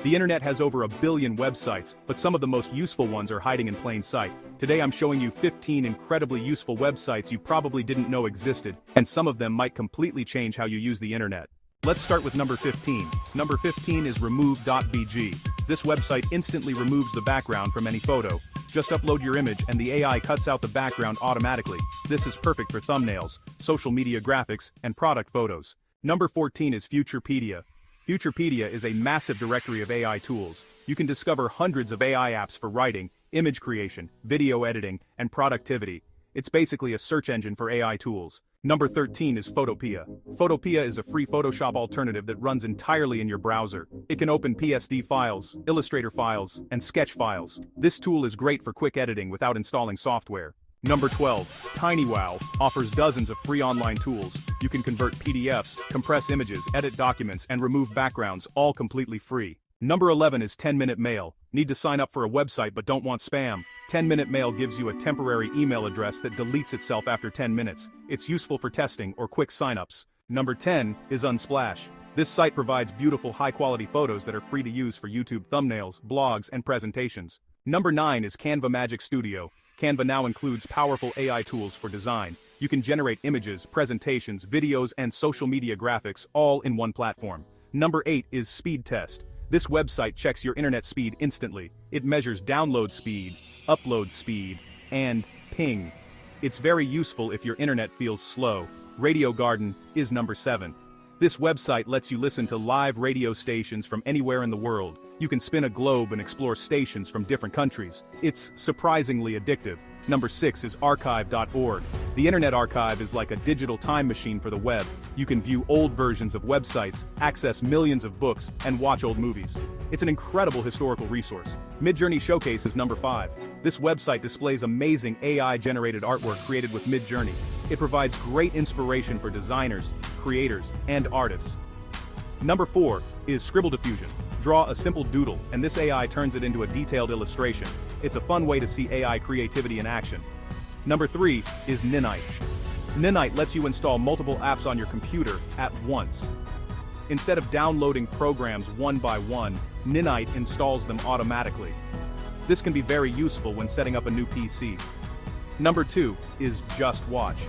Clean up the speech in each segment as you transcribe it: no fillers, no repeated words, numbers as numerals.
The internet has over a billion websites, but some of the most useful ones are hiding in plain sight. Today I'm showing you 15 incredibly useful websites you probably didn't know existed, and some of them might completely change how you use the internet. Let's start with number 15. Number 15 is remove.bg. This website instantly removes the background from any photo. Just upload your image and the AI cuts out the background automatically. This is perfect for thumbnails, social media graphics, and product photos. Number 14 is Futurepedia. Futurepedia is a massive directory of AI tools. You can discover hundreds of AI apps for writing, image creation, video editing, and productivity. It's basically a search engine for AI tools. Number 13 is Photopea. Photopea is a free Photoshop alternative that runs entirely in your browser. It can open PSD files, Illustrator files, and Sketch files. This tool is great for quick editing without installing software. Number 12, TinyWow offers dozens of free online tools. You can convert PDFs, compress images, edit documents, and remove backgrounds, all completely free. Number 11 is 10-Minute Mail. Need to sign up for a website but don't want spam? 10-Minute Mail gives you a temporary email address that deletes itself after 10 minutes. It's useful for testing or quick signups. Number 10 is Unsplash. This site provides beautiful high-quality photos that are free to use for YouTube thumbnails, blogs, and presentations. Number 9 is Canva Magic Studio. Canva now includes powerful AI tools for design. You can generate images, presentations, videos, and social media graphics all in one platform. Number 8 is Speedtest. This website checks your internet speed instantly. It measures download speed, upload speed, and ping. It's very useful if your internet feels slow. Radio Garden is number 7. This website lets you listen to live radio stations from anywhere in the world. You can spin a globe and explore stations from different countries. It's surprisingly addictive. Number 6 is archive.org. The Internet Archive is like a digital time machine for the web. You can view old versions of websites, access millions of books, and watch old movies. It's an incredible historical resource. Midjourney Showcase is number 5. This website displays amazing AI-generated artwork created with Midjourney. It provides great inspiration for designers, creators, and artists. Number 4 is Scribble Diffusion. Draw a simple doodle, and this AI turns it into a detailed illustration. It's a fun way to see AI creativity in action. Number 3 is Ninite. Ninite lets you install multiple apps on your computer at once. Instead of downloading programs one by one, Ninite installs them automatically. This can be very useful when setting up a new PC. Number 2 is Just Watch.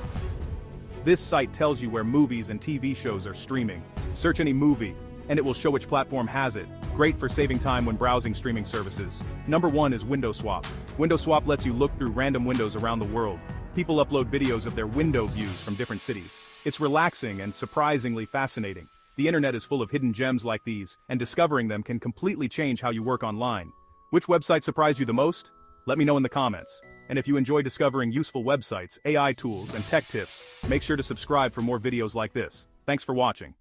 This site tells you where movies and TV shows are streaming. Search any movie, and it will show which platform has it. Great for saving time when browsing streaming services. Number 1 is WindowSwap. WindowSwap lets you look through random windows around the world. People upload videos of their window views from different cities. It's relaxing and surprisingly fascinating. The internet is full of hidden gems like these, and discovering them can completely change how you work online. Which website surprised you the most? Let me know in the comments. And if you enjoy discovering useful websites, AI tools, and tech tips, make sure to subscribe for more videos like this. Thanks for watching.